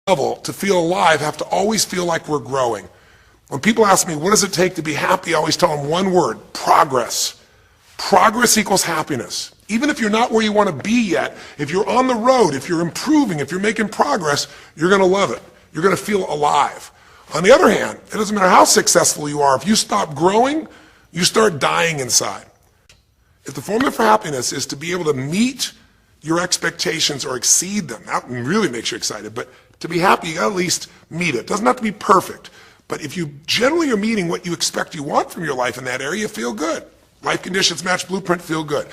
level to feel alive have to always feel like we're growing. When people ask me, what does it take to be happy? I always tell them one word: progress. Progress equals happiness. Even if you're not where you want to be yet, if you're on the road, if you're improving, if you're making progress, you're going to love it. You're going to feel alive. On the other hand, it doesn't matter how successful you are. If you stop growing, you start dying inside. If the formula for happiness is to be able to meet your expectations or exceed them, that really makes you excited. But to be happy, you got to at least meet it. It doesn't have to be perfect. But if you generally are meeting what you expect you want from your life in that area, you feel good. Life conditions match blueprint, feel good.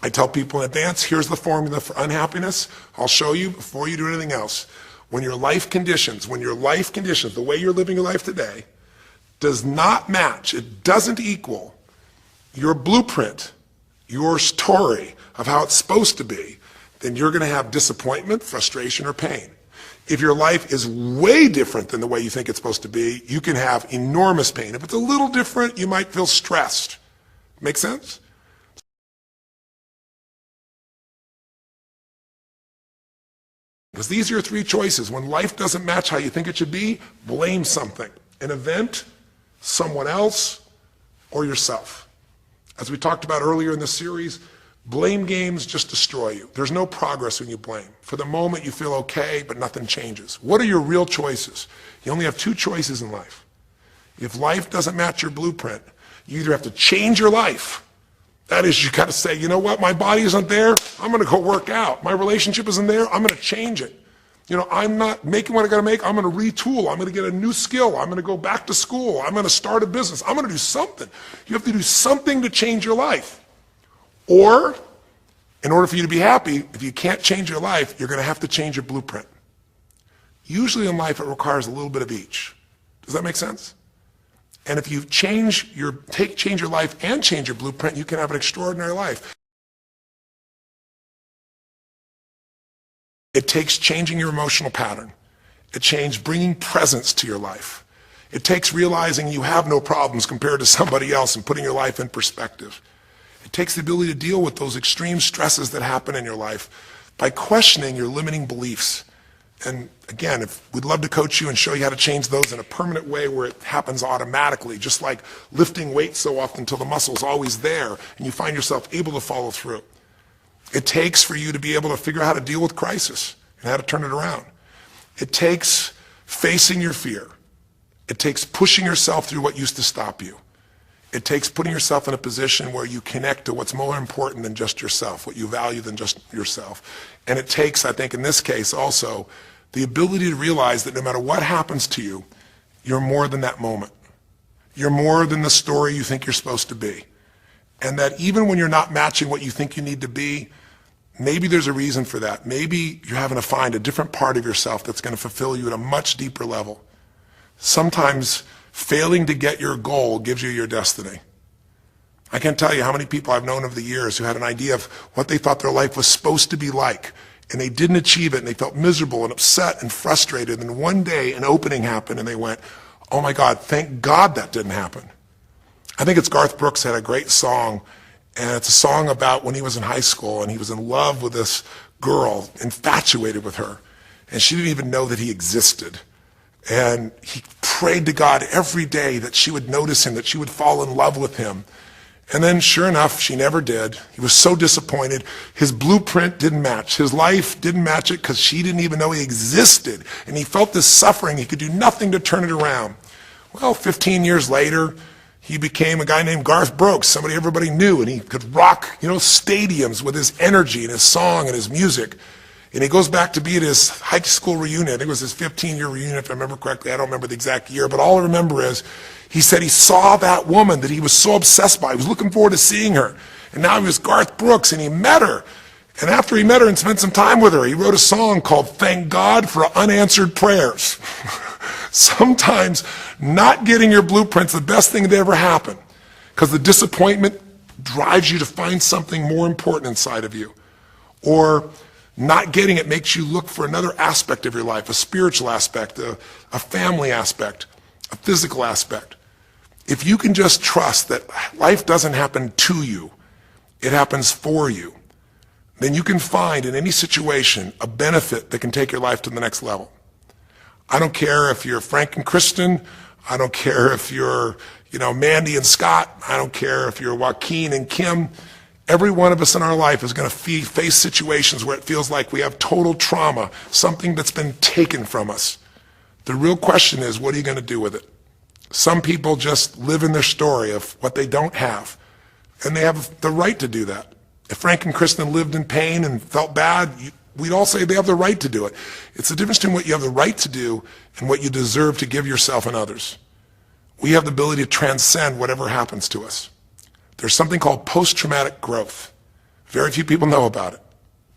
I tell people in advance, here's the formula for unhappiness. I'll show you before you do anything else. When your life conditions, the way you're living your life today, does not match, it doesn't equal your blueprint, your story of how it's supposed to be, then you're going to have disappointment, frustration, or pain. If your life is way different than the way you think it's supposed to be, you can have enormous pain. If it's a little different, you might feel stressed. Make sense? Because these are your three choices. When life doesn't match how you think it should be, blame something. An event, someone else, or yourself. As we talked about earlier in the series, blame games just destroy you. There's no progress when you blame. For the moment, you feel okay, but nothing changes. What are your real choices? You only have two choices in life. If life doesn't match your blueprint, you either have to change your life. That is, you got to say, you know what, my body isn't there, I'm going to go work out. My relationship isn't there, I'm going to change it. You know, I'm not making what I got to make, I'm going to retool, I'm going to get a new skill, I'm going to go back to school, I'm going to start a business, I'm going to do something. You have to do something to change your life. Or, in order for you to be happy, if you can't change your life, you're going to have to change your blueprint. Usually in life, it requires a little bit of each. Does that make sense? And if you change your life and change your blueprint, you can have an extraordinary life. It takes changing your emotional pattern. It takes bringing presence to your life. It takes realizing you have no problems compared to somebody else and putting your life in perspective. It takes the ability to deal with those extreme stresses that happen in your life by questioning your limiting beliefs. And again, we'd love to coach you and show you how to change those in a permanent way where it happens automatically, just like lifting weights so often until the muscle's always there and you find yourself able to follow through. It takes for you to be able to figure out how to deal with crisis and how to turn it around. It takes facing your fear. It takes pushing yourself through what used to stop you. It takes putting yourself in a position where you connect to what's more important than just yourself, what you value than just yourself. And it takes, I think in this case also, the ability to realize that no matter what happens to you, you're more than that moment. You're more than the story you think you're supposed to be. And that even when you're not matching what you think you need to be, maybe there's a reason for that. Maybe you're having to find a different part of yourself that's going to fulfill you at a much deeper level. Sometimes failing to get your goal gives you your destiny. I can't tell you how many people I've known over the years who had an idea of what they thought their life was supposed to be like, and they didn't achieve it, and they felt miserable and upset and frustrated, and one day an opening happened, and they went, oh my God, thank God that didn't happen. I think it's Garth Brooks had a great song, and it's a song about when he was in high school, and he was in love with this girl, infatuated with her, and she didn't even know that he existed. And he prayed to God every day that she would notice him, that she would fall in love with him. And then sure enough, she never did. He was so disappointed. His blueprint didn't match. His life didn't match it because she didn't even know he existed. And he felt this suffering. He could do nothing to turn it around. Well, 15 years later, he became a guy named Garth Brooks, somebody everybody knew, and he could rock, stadiums with his energy and his song and his music. And he goes back to be at his high school reunion. I think it was his 15-year reunion, if I remember correctly. I don't remember the exact year, but all I remember is he said he saw that woman that he was so obsessed by. He was looking forward to seeing her. And now he was Garth Brooks, and he met her. And after he met her and spent some time with her, he wrote a song called Thank God for Unanswered Prayers. Sometimes not getting your blueprint's the best thing that ever happened, because the disappointment drives you to find something more important inside of you. Or not getting it makes you look for another aspect of your life, a spiritual aspect, a family aspect, a physical aspect. If you can just trust that life doesn't happen to you, It happens for you. Then you can find in any situation a benefit that can take your life to the next level. I don't care if you're Frank and Kristen. I don't care if you're, Mandy and Scott. I don't care if you're Joaquin and Kim. Every one of us in our life is going to face situations where it feels like we have total trauma, something that's been taken from us. The real question is, what are you going to do with it? Some people just live in their story of what they don't have, and they have the right to do that. If Frank and Kristen lived in pain and felt bad, we'd all say they have the right to do it. It's the difference between what you have the right to do and what you deserve to give yourself and others. We have the ability to transcend whatever happens to us. There's something called post-traumatic growth. Very few people know about it.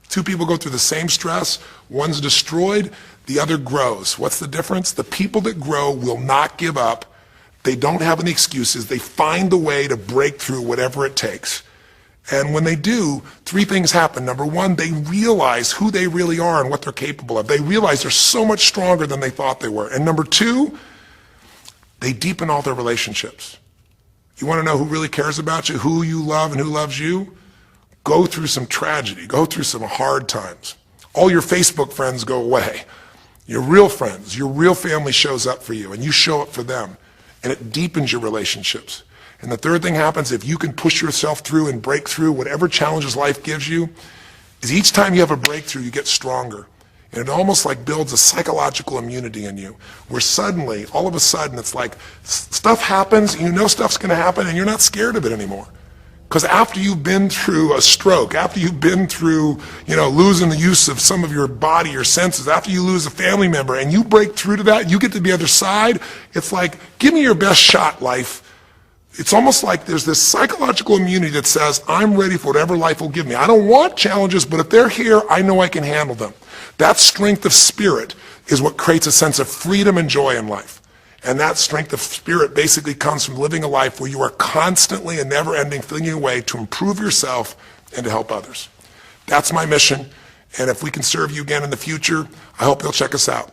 Two people go through the same stress. One's destroyed, the other grows. What's the difference? The people that grow will not give up. They don't have any excuses. They find the way to break through whatever it takes. And when they do, three things happen. Number one, they realize who they really are and what they're capable of. They realize they're so much stronger than they thought they were. And number two, they deepen all their relationships. You want to know who really cares about you, who you love and who loves you? Go through some tragedy. Go through some hard times. All your Facebook friends go away. Your real friends, your real family shows up for you, and you show up for them. And it deepens your relationships. And the third thing happens, if you can push yourself through and break through whatever challenges life gives you, is each time you have a breakthrough, you get stronger. And it almost like builds a psychological immunity in you, where suddenly, all of a sudden, it's like stuff happens, you know stuff's going to happen, and you're not scared of it anymore. Because after you've been through a stroke, after you've been through, losing the use of some of your body, your senses, after you lose a family member, and you break through to that, you get to the other side, it's like, give me your best shot, life. It's almost like there's this psychological immunity that says, I'm ready for whatever life will give me. I don't want challenges, but if they're here, I know I can handle them. That strength of spirit is what creates a sense of freedom and joy in life. And that strength of spirit basically comes from living a life where you are constantly and never-ending thinking a way to improve yourself and to help others. That's my mission. And if we can serve you again in the future, I hope you'll check us out.